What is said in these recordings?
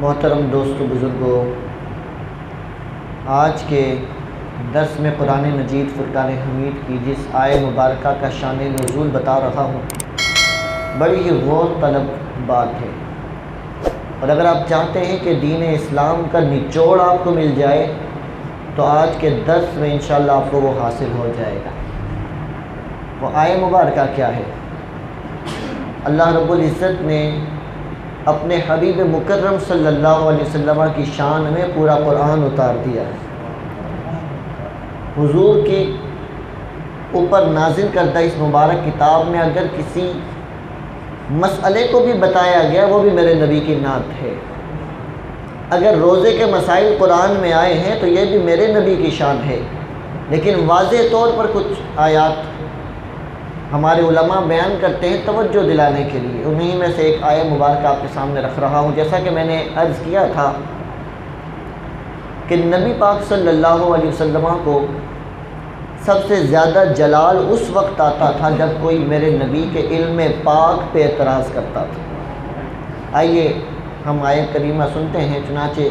محترم دوستو بزرگوں، آج کے درس میں قرآن مجید فرقان حمید کی جس آیہ مبارکہ کا شان نزول بتا رہا ہوں، بڑی ہی غور طلب بات ہے، اور اگر آپ چاہتے ہیں کہ دین اسلام کا نچوڑ آپ کو مل جائے تو آج کے درس میں انشاءاللہ آپ کو وہ حاصل ہو جائے گا۔ وہ آیہ مبارکہ کیا ہے؟ اللہ رب العزت نے اپنے حبیب مکرم صلی اللہ علیہ وسلم کی شان میں پورا قرآن اتار دیا ہے۔ حضور کی اوپر نازل کردہ اس مبارک کتاب میں اگر کسی مسئلے کو بھی بتایا گیا وہ بھی میرے نبی کی نعت ہے۔ اگر روزے کے مسائل قرآن میں آئے ہیں تو یہ بھی میرے نبی کی شان ہے، لیکن واضح طور پر کچھ آیات ہمارے علماء بیان کرتے ہیں توجہ دلانے کے لیے، انہی میں سے ایک آیہ مبارکہ آپ کے سامنے رکھ رہا ہوں۔ جیسا کہ میں نے عرض کیا تھا کہ نبی پاک صلی اللہ علیہ وسلم کو سب سے زیادہ جلال اس وقت آتا تھا جب کوئی میرے نبی کے علم پاک پہ اعتراض کرتا تھا۔ آئیے ہم آیت کریمہ سنتے ہیں، چنانچہ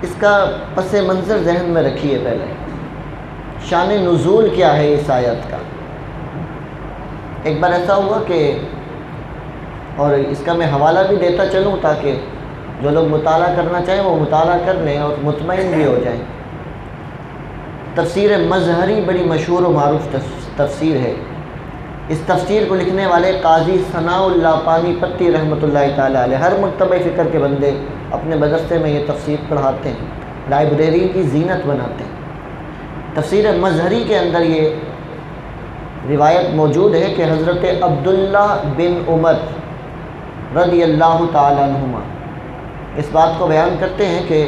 اس کا پس منظر ذہن میں رکھیے۔ پہلے شان نزول کیا ہے اس آیت کا؟ ایک بار ایسا ہوا کہ، اور اس کا میں حوالہ بھی دیتا چلوں تاکہ جو لوگ مطالعہ کرنا چاہیں وہ مطالعہ کر لیں اور مطمئن بھی ہو جائیں۔ تفسیر مظہری بڑی مشہور و معروف تفسیر ہے۔ اس تفسیر کو لکھنے والے قاضی ثناء اللہ پانی پتی رحمۃ اللہ تعالیٰ علیہ، ہر مکتبہ فکر کے بندے اپنے مدرسے میں یہ تفسیر پڑھاتے ہیں، لائبریری کی زینت بناتے ہیں۔ تفسیر مظہری کے اندر یہ روایت موجود ہے کہ حضرت عبداللہ بن عمر رضی اللہ تعالیٰ عنہما اس بات کو بیان کرتے ہیں کہ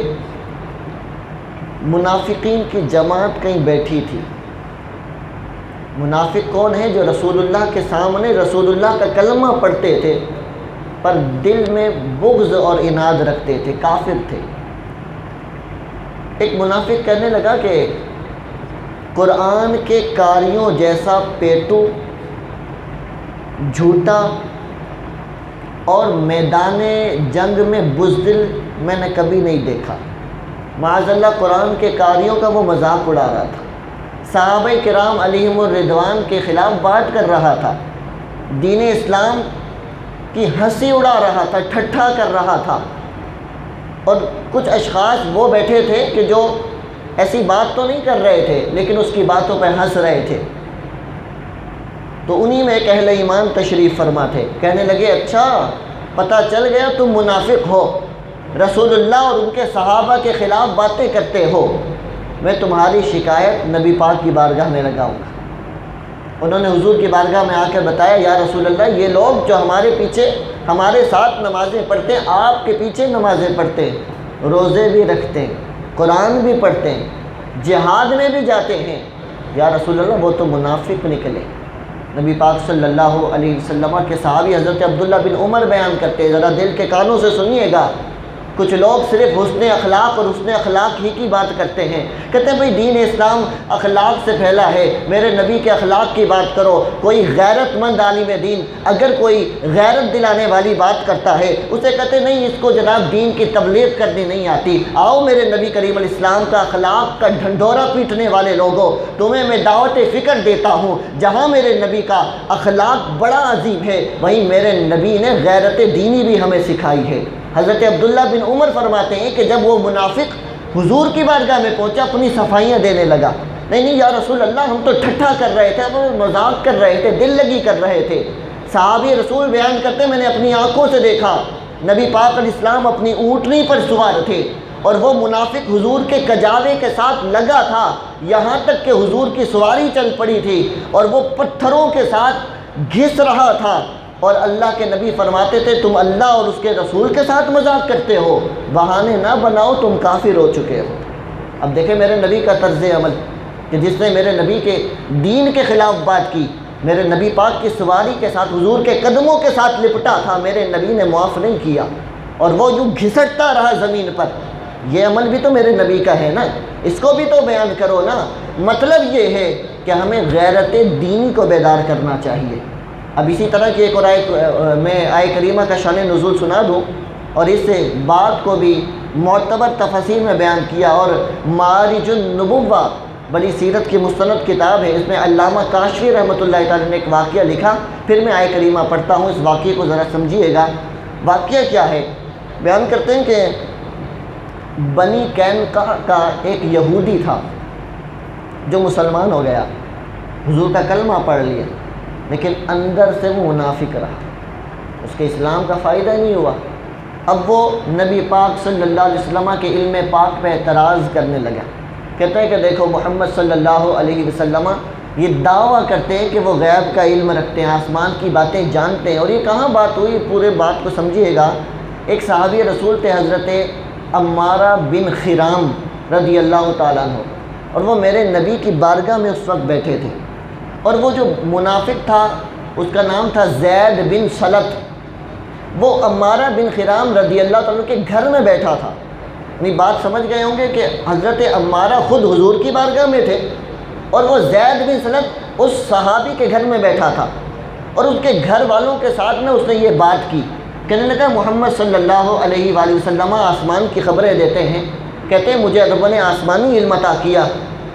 منافقین کی جماعت کہیں بیٹھی تھی۔ منافق کون ہے؟ جو رسول اللہ کے سامنے رسول اللہ کا کلمہ پڑھتے تھے پر دل میں بغض اور عناد رکھتے تھے، کافر تھے۔ ایک منافق کہنے لگا کہ قرآن کے قاریوں جیسا پیٹو، جھوٹا اور میدان جنگ میں بزدل میں نے کبھی نہیں دیکھا۔ معاذ اللہ قرآن کے قاریوں کا وہ مذاق اڑا رہا تھا، صحابہ کرام علیہم الرضوان کے خلاف بات کر رہا تھا، دین اسلام کی ہنسی اڑا رہا تھا، ٹھٹھا کر رہا تھا، اور کچھ اشخاص وہ بیٹھے تھے کہ جو ایسی بات تو نہیں کر رہے تھے لیکن اس کی باتوں پہ ہنس رہے تھے۔ تو انہی میں ایک اہل ایمان تشریف فرما تھے، کہنے لگے اچھا پتہ چل گیا تم منافق ہو، رسول اللہ اور ان کے صحابہ کے خلاف باتیں کرتے ہو، میں تمہاری شکایت نبی پاک کی بارگاہ میں لگاؤں گا۔ انہوں نے حضور کی بارگاہ میں آ کر بتایا، یا رسول اللہ یہ لوگ جو ہمارے پیچھے ہمارے ساتھ نمازیں پڑھتے ہیں، آپ کے پیچھے نمازیں پڑھتے ہیں، روزے بھی رکھتے ہیں، قرآن بھی پڑھتے ہیں، جہاد میں بھی جاتے ہیں، یا رسول اللہ وہ تو منافق نکلے۔ نبی پاک صلی اللہ علیہ وسلم کے صحابی حضرت عبداللہ بن عمر بیان کرتے ہیں، ذرا دل کے کانوں سے سنیے گا۔ کچھ لوگ صرف حسن اخلاق اور حسن اخلاق ہی کی بات کرتے ہیں، کہتے ہیں بھئی دین اسلام اخلاق سے پھیلا ہے، میرے نبی کے اخلاق کی بات کرو۔ کوئی غیرت مند عالم دین اگر کوئی غیرت دلانے والی بات کرتا ہے اسے کہتے نہیں اس کو جناب دین کی تبلیغ کرنی نہیں آتی۔ آؤ میرے نبی کریم علیہ السلام کا اخلاق کا ڈھنڈورا پیٹنے والے لوگوں، تمہیں میں دعوت فکر دیتا ہوں، جہاں میرے نبی کا اخلاق بڑا عظیم ہے وہیں میرے نبی نے غیرت دینی بھی ہمیں سکھائی ہے۔ حضرت عبداللہ بن عمر فرماتے ہیں کہ جب وہ منافق حضور کی بارگاہ میں پہنچا اپنی صفائیاں دینے لگا، نہیں یا رسول اللہ ہم تو ٹھٹھا کر رہے تھے، ہم مذاق کر رہے تھے، دل لگی کر رہے تھے۔ صحابی رسول بیان کرتے میں نے اپنی آنکھوں سے دیکھا نبی پاک علیہ السلام اپنی اونٹنی پر سوار تھے اور وہ منافق حضور کے کجاوے کے ساتھ لگا تھا، یہاں تک کہ حضور کی سواری چل پڑی تھی اور وہ پتھروں کے ساتھ گھس رہا تھا، اور اللہ کے نبی فرماتے تھے تم اللہ اور اس کے رسول کے ساتھ مذاق کرتے ہو، بہانے نہ بناؤ، تم کافر ہو چکے ہو۔ اب دیکھیں میرے نبی کا طرز عمل کہ جس نے میرے نبی کے دین کے خلاف بات کی، میرے نبی پاک کی سواری کے ساتھ حضور کے قدموں کے ساتھ لپٹا تھا، میرے نبی نے معاف نہیں کیا اور وہ یوں گھسٹتا رہا زمین پر۔ یہ عمل بھی تو میرے نبی کا ہے نا، اس کو بھی تو بیان کرو نا۔ مطلب یہ ہے کہ ہمیں غیرت دینی کو بیدار کرنا چاہیے۔ اب اسی طرح کی ایک اور میں آیہ کریمہ کا شان نزول سنا دوں اور اس بات کو بھی معتبر تفسیر میں بیان کیا، اور معارج النبوہ بڑی سیرت کی مستند کتاب ہے، اس میں علامہ کاشفی رحمۃ اللہ تعالی نے ایک واقعہ لکھا۔ پھر میں آیہ کریمہ پڑھتا ہوں، اس واقعے کو ذرا سمجھیے گا۔ واقعہ کیا ہے؟ بیان کرتے ہیں کہ بنی قینقاع کا ایک یہودی تھا جو مسلمان ہو گیا، حضور کا کلمہ پڑھ لیا، لیکن اندر سے وہ منافق رہا، اس کے اسلام کا فائدہ نہیں ہوا۔ اب وہ نبی پاک صلی اللہ علیہ وسلم کے علم پاک پہ اعتراض کرنے لگا، کہتے ہیں کہ دیکھو محمد صلی اللہ علیہ وسلم یہ دعویٰ کرتے ہیں کہ وہ غیب کا علم رکھتے ہیں، آسمان کی باتیں جانتے ہیں، اور یہ کہاں بات ہوئی؟ پورے بات کو سمجھیے گا۔ ایک صحابی رسول تھے حضرت عمارہ بن خرام رضی اللہ تعالیٰ عنہ، اور وہ میرے نبی کی بارگاہ میں اس وقت بیٹھے تھے، اور وہ جو منافق تھا اس کا نام تھا زید بن سلط، وہ عمارہ بن خرام رضی اللہ تعالیٰ کے گھر میں بیٹھا تھا۔ یعنی بات سمجھ گئے ہوں گے کہ حضرت عمارہ خود حضور کی بارگاہ میں تھے، اور وہ زید بن سلط اس صحابی کے گھر میں بیٹھا تھا، اور اس کے گھر والوں کے ساتھ میں اس نے یہ بات کی، کہنے لگا محمد صلی اللہ علیہ وآلہ وسلم آسمان کی خبریں دیتے ہیں، کہتے ہیں مجھے رب نے آسمانی علم عطا کیا،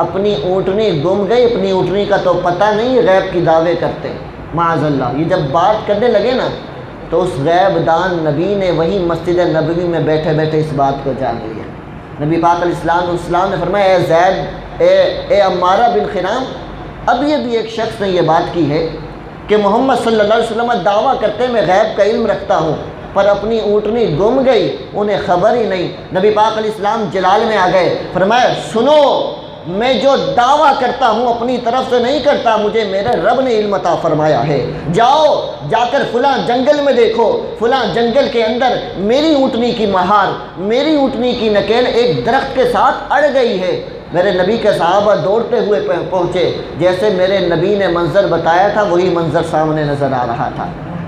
اپنی اونٹنی گم گئی، اپنی اونٹنی کا تو پتہ نہیں، غیب کی دعوے کرتے ہیں معاذ اللہ۔ یہ جب بات کرنے لگے نا تو اس غیب دان نبی نے وہی مسجد نبوی میں بیٹھے بیٹھے اس بات کو جان لیا۔ نبی پاک علیہ السلام نے فرمایا اے زید، اے عمارہ بن خرام، اب یہ بھی ایک شخص نے یہ بات کی ہے کہ محمد صلی اللہ علیہ وسلم دعویٰ کرتے میں غیب کا علم رکھتا ہوں، پر اپنی اونٹنی گم گئی، انہیں خبر ہی نہیں۔ نبی پاک علیہ السلام جلال میں آ گئے، فرمایا سنو، میں جو دعویٰ کرتا ہوں اپنی طرف سے نہیں کرتا، مجھے میرے رب نے علم عطا فرمایا ہے۔ جاؤ جا کر فلاں جنگل میں دیکھو، فلاں جنگل کے اندر میری اونٹنی کی مہار، میری اونٹنی کی نکیل ایک درخت کے ساتھ اڑ گئی ہے۔ میرے نبی کے صحابہ دوڑتے ہوئے پہنچے، جیسے میرے نبی نے منظر بتایا تھا وہی منظر سامنے نظر آ رہا تھا۔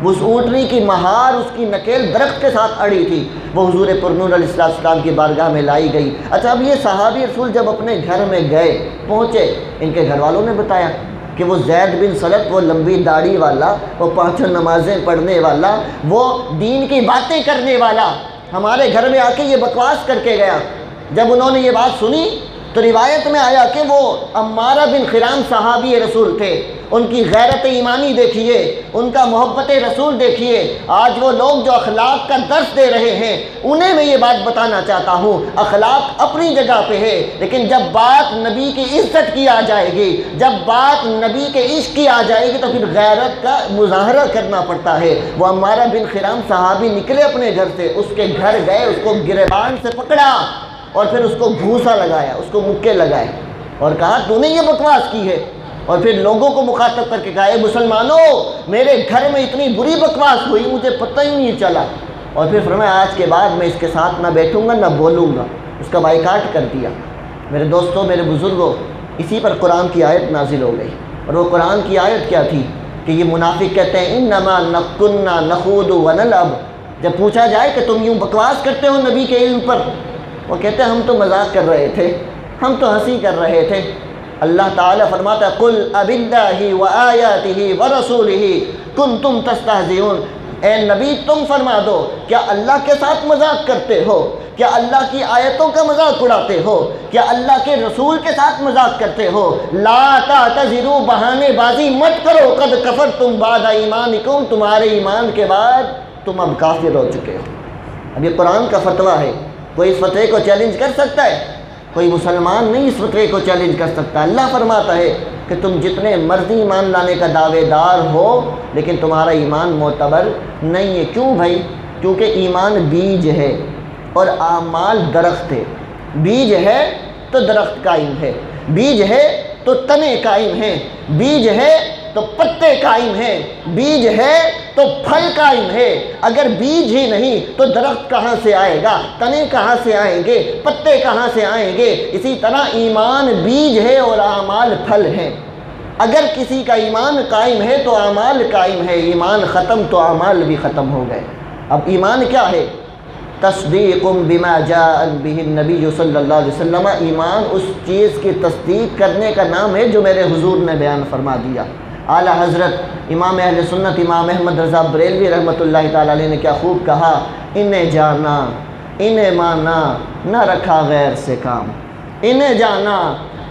اس اونٹنی کی مہار، اس کی نکیل درخت کے ساتھ اڑی تھی، وہ حضور پرنور علیہ السلام کی بارگاہ میں لائی گئی۔ اچھا، اب یہ صحابی رسول جب اپنے گھر میں گئے، پہنچے، ان کے گھر والوں نے بتایا کہ وہ زید بن سلط، وہ لمبی داڑھی والا، وہ پانچوں نمازیں پڑھنے والا، وہ دین کی باتیں کرنے والا ہمارے گھر میں آ کے یہ بکواس کر کے گیا۔ جب انہوں نے یہ بات سنی تو روایت میں آیا کہ وہ عمارہ بن خرام صحابی رسول تھے، ان کی غیرت ایمانی دیکھیے، ان کا محبت رسول دیکھیے۔ آج وہ لوگ جو اخلاق کا درس دے رہے ہیں انہیں میں یہ بات بتانا چاہتا ہوں، اخلاق اپنی جگہ پہ ہے، لیکن جب بات نبی کی عزت کی آ جائے گی، جب بات نبی کے عشق کی آ جائے گی تو پھر غیرت کا مظاہرہ کرنا پڑتا ہے۔ وہ عمارہ بن خرام صحابی نکلے اپنے گھر سے، اس کے گھر گئے، اس کو گریبان سے پکڑا اور پھر اس کو گھوسا لگایا، اس کو مکے لگائے اور کہا تو نے یہ بکواس کی ہے، اور پھر لوگوں کو مخاطب کر کے کہا اے مسلمانوں، میرے گھر میں اتنی بری بکواس ہوئی، مجھے پتہ ہی نہیں چلا، اور پھر فرمایا آج کے بعد میں اس کے ساتھ نہ بیٹھوں گا نہ بولوں گا، اس کا بائیکاٹ کر دیا۔ میرے دوستوں، میرے بزرگوں، اسی پر قرآن کی آیت نازل ہو گئی، اور وہ قرآن کی آیت کیا تھی کہ یہ منافق کہتے ہیں انما کنا نخوض ونلعب، جب پوچھا جائے کہ تم یوں بکواس کرتے ہو نبی کے علم پر، وہ کہتے ہیں ہم تو مذاق کر رہے تھے، ہم تو ہنسی کر رہے تھے۔ اللہ تعالیٰ فرماتا ہے قل اباللہ وآیاتہ ورسولہ کنتم تستہزئون، اے نبی تم فرما دو کیا اللہ کے ساتھ مذاق کرتے ہو؟ کیا اللہ کی آیتوں کا مذاق اڑاتے ہو؟ کیا اللہ کے رسول کے ساتھ مذاق کرتے ہو؟ لا تعتذروا، بہانے بازی مت کرو، قد کفرتم بعد ایمانکم، تمہارے ایمان کے بعد تم اب کافر ہو چکے ہو۔ اب یہ قرآن کا فتویٰ ہے، کوئی اس فتوے کو چیلنج کر سکتا ہے؟ کوئی مسلمان نہیں اس فتوے کو چیلنج کر سکتا۔ اللہ فرماتا ہے کہ تم جتنے مرضی ایمان لانے کا دعوے دار ہو لیکن تمہارا ایمان معتبر نہیں ہے۔ کیوں بھائی؟ کیونکہ ایمان بیج ہے اور اعمال درخت ہے۔ بیج ہے تو درخت قائم ہے، بیج ہے تو تنے قائم ہیں، بیج ہے تو پتے قائم ہیں، بیج ہے تو پھل قائم ہے۔ اگر بیج ہی نہیں تو درخت کہاں سے آئے گا؟ تنے کہاں سے آئیں گے؟ پتے کہاں سے آئیں گے؟ اسی طرح ایمان بیج ہے اور اعمال پھل ہیں۔ اگر کسی کا ایمان قائم ہے تو اعمال قائم ہے، ایمان ختم تو اعمال بھی ختم ہو گئے۔ اب ایمان کیا ہے؟ تصدیق بما جاء به النبی صلی اللہ علیہ وسلم، ایمان اس چیز کی تصدیق کرنے کا نام ہے جو میرے حضور نے بیان فرما دیا۔ اعلیٰ حضرت امام اہل سنت امام احمد رضا بریلوی رحمۃ اللہ تعالیٰ علیہ نے کیا خوب کہا، انہیں جانا انہیں مانا نہ رکھا غیر سے کام، انہیں جانا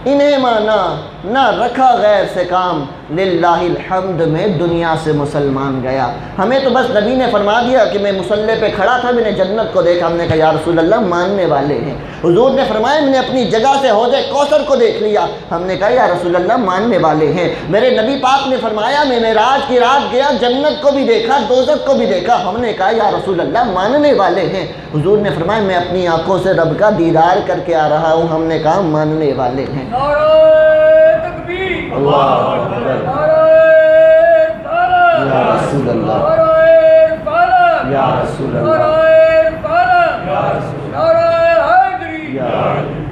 انہیں مانا نہ رکھا غیر سے کام، للہ الحمد میں دنیا سے مسلمان گیا۔ ہمیں تو بس نبی نے فرما دیا کہ میں مصلی پہ کھڑا تھا، میں نے جنت کو دیکھا، ہم نے کہا یا رسول اللہ ماننے والے ہیں۔ حضور نے فرمایا میں نے اپنی جگہ سے حوض کوثر کو دیکھ لیا، ہم نے کہا یا رسول اللہ ماننے والے ہیں۔ میرے نبی پاک نے فرمایا میں معراج کی رات گیا، جنت کو بھی دیکھا دوزخ کو بھی دیکھا، ہم نے کہا یا رسول اللہ ماننے والے ہیں۔ حضور نے فرمایا میں اپنی آنکھوں سے رب کا دیدار کر کے آ رہا ہوں، ہم نے کہا ماننے والے ہیں۔ اللہ اکبر، یا رسول اللہ، یا رسول اللہ،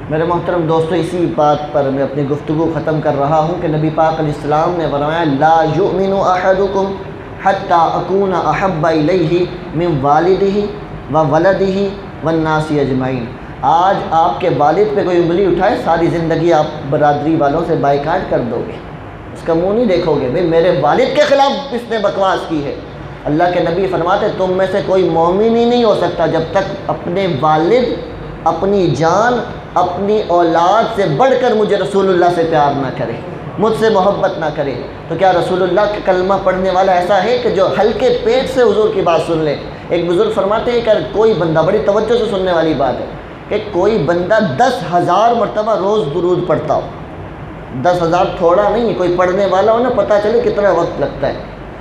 میرے محترم دوستو، اسی بات پر میں اپنی گفتگو ختم کر رہا ہوں کہ نبی پاک علیہ السلام نے فرمایا لا یؤمن احدکم حتی اکون احب الیہ من والدہ وولدہ والناس اجمعین۔ آج آپ کے والد پہ کوئی انگلی اٹھائے، ساری زندگی آپ برادری والوں سے بائیکاٹ کر دو گے، اس کا منہ نہیں دیکھو گے، بھئی میرے والد کے خلاف اس نے بکواس کی ہے۔ اللہ کے نبی فرماتے تم میں سے کوئی مومن ہی نہیں ہو سکتا جب تک اپنے والد، اپنی جان، اپنی اولاد سے بڑھ کر مجھے رسول اللہ سے پیار نہ کرے، مجھ سے محبت نہ کرے۔ تو کیا رسول اللہ کا کلمہ پڑھنے والا ایسا ہے کہ جو ہلکے پیٹ سے حضور کی بات سن لے؟ ایک بزرگ فرماتے ہیں کہ کوئی بندہ، بڑی توجہ سے سننے والی بات ہے، کہ کوئی بندہ 10,000 مرتبہ روز درود پڑھتا ہو، 10,000 تھوڑا نہیں ہے، کوئی پڑھنے والا ہو نا، پتہ چلے کتنا وقت لگتا ہے،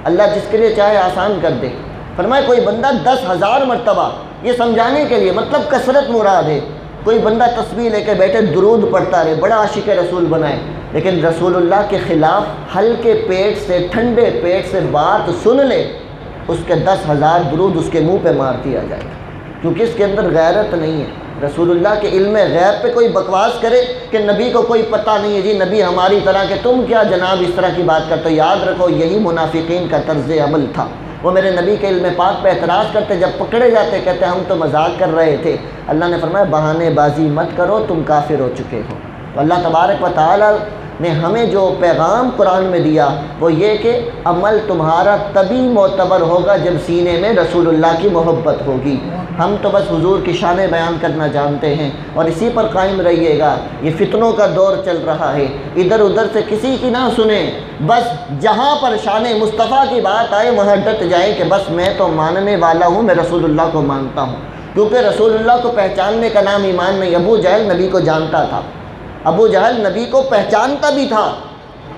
اللہ جس کے لیے چاہے آسان کر دے۔ فرمائے کوئی بندہ 10,000 مرتبہ، یہ سمجھانے کے لیے مطلب کثرت مراد ہے، کوئی بندہ تسبیح لے کے بیٹھے درود پڑھتا رہے، بڑا عاشق رسول بنائے، لیکن رسول اللہ کے خلاف ہلکے پیٹ سے، ٹھنڈے پیٹ سے بات سن لے، اس کے 10,000 درود اس کے منہ پہ مار دیا جائے گا، کیونکہ اس کے اندر غیرت نہیں ہے۔ رسول اللہ کے علم غیب پہ کوئی بکواس کرے کہ نبی کو کوئی پتہ نہیں ہے، جی نبی ہماری طرح کہ تم کیا جناب اس طرح کی بات کرتے ہو، یاد رکھو یہی منافقین کا طرز عمل تھا۔ وہ میرے نبی کے علم پاک پہ اعتراض کرتے، جب پکڑے جاتے کہتے ہم تو مذاق کر رہے تھے۔ اللہ نے فرمایا بہانے بازی مت کرو، تم کافر ہو چکے ہو۔ تو اللہ تبارک و تعالی نے ہمیں جو پیغام قرآن میں دیا وہ یہ کہ عمل تمہارا تبھی معتبر ہوگا جب سینے میں رسول اللہ کی محبت ہوگی۔ ہم تو بس حضور کی شان بیان کرنا جانتے ہیں اور اسی پر قائم رہیے گا۔ یہ فتنوں کا دور چل رہا ہے، ادھر ادھر سے کسی کی نہ سنیں، بس جہاں پر شان مصطفیٰ کی بات آئے وہاں ڈٹ جائیں کہ بس میں تو ماننے والا ہوں، میں رسول اللہ کو مانتا ہوں، کیونکہ رسول اللہ کو پہچاننے کا نام ایمان نہیں۔ ابو جہل نبی کو جانتا تھا، ابو جہل نبی کو پہچانتا بھی تھا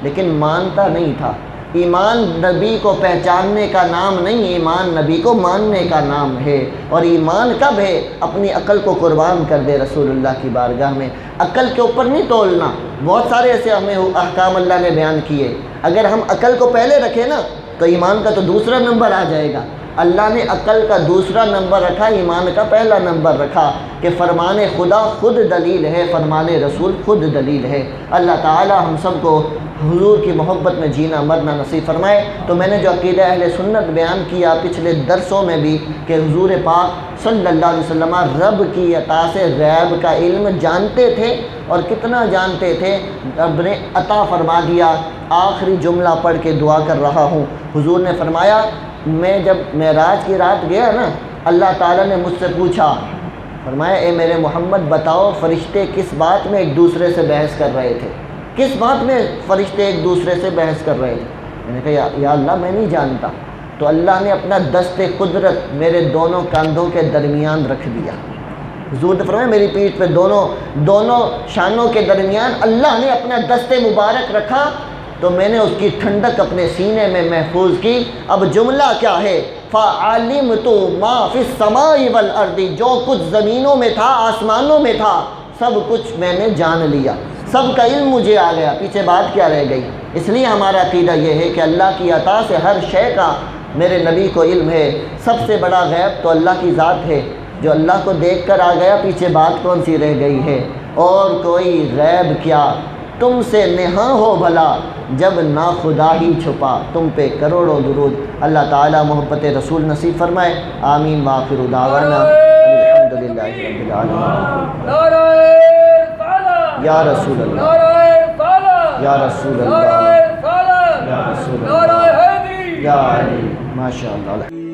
لیکن مانتا نہیں تھا۔ ایمان نبی کو پہچاننے کا نام نہیں، ایمان نبی کو ماننے کا نام ہے۔ اور ایمان کب ہے؟ اپنی عقل کو قربان کر دے رسول اللہ کی بارگاہ میں، عقل کے اوپر نہیں تولنا۔ بہت سارے ایسے ہمیں احکام اللہ نے بیان کیے، اگر ہم عقل کو پہلے رکھیں نا تو ایمان کا تو دوسرا نمبر آ جائے گا۔ اللہ نے عقل کا دوسرا نمبر رکھا، ایمان کا پہلا نمبر رکھا کہ فرمان خدا خود دلیل ہے، فرمان رسول خود دلیل ہے۔ اللہ تعالی ہم سب کو حضور کی محبت میں جینا مرنا نصیب فرمائے۔ تو میں نے جو عقیدہ اہل سنت بیان کیا پچھلے درسوں میں بھی کہ حضور پاک صلی اللہ علیہ وسلم رب کی عطا سے غیب کا علم جانتے تھے، اور کتنا جانتے تھے رب نے عطا فرما دیا۔ آخری جملہ پڑھ کے دعا کر رہا ہوں، حضور نے فرمایا میں جب معراج کی رات گیا نا، اللہ تعالیٰ نے مجھ سے پوچھا، فرمایا اے میرے محمد بتاؤ فرشتے کس بات میں ایک دوسرے سے بحث کر رہے تھے، کس بات میں فرشتے ایک دوسرے سے بحث کر رہے تھے؟ میں نے کہا یا اللہ میں نہیں جانتا۔ تو اللہ نے اپنا دست قدرت میرے دونوں کاندھوں کے درمیان رکھ دیا۔ حضور نے فرمایا میری پیٹھ پہ دونوں شانوں کے درمیان اللہ نے اپنا دست مبارک رکھا، تو میں نے اس کی ٹھنڈک اپنے سینے میں محفوظ کی۔ اب جملہ کیا ہے؟ فَعَلِمْتُ مَا فِي السَّمَاءِ وَالْأَرْضِ، جو کچھ زمینوں میں تھا آسمانوں میں تھا سب کچھ میں نے جان لیا، سب کا علم مجھے آ گیا، پیچھے بات کیا رہ گئی؟ اس لیے ہمارا عقیدہ یہ ہے کہ اللہ کی عطا سے ہر شے کا میرے نبی کو علم ہے۔ سب سے بڑا غیب تو اللہ کی ذات ہے، جو اللہ کو دیکھ کر آ گیا، پیچھے بات کون سی رہ گئی ہے؟ اور کوئی غیب کیا تم سے نہاں ہو بھلا، جب نا خدا ہی چھپا، تم پہ کروڑوں درود۔ اللہ تعالی محبت رسول نصیب فرمائے، آمین۔ وآخر دعوانا الحمدللہ رب العالمین۔ یا رسول اللہ، یا رسول اللہ، یا رسول رسول نعرہ اللہ حیدری یا علی ماشاء اللہ.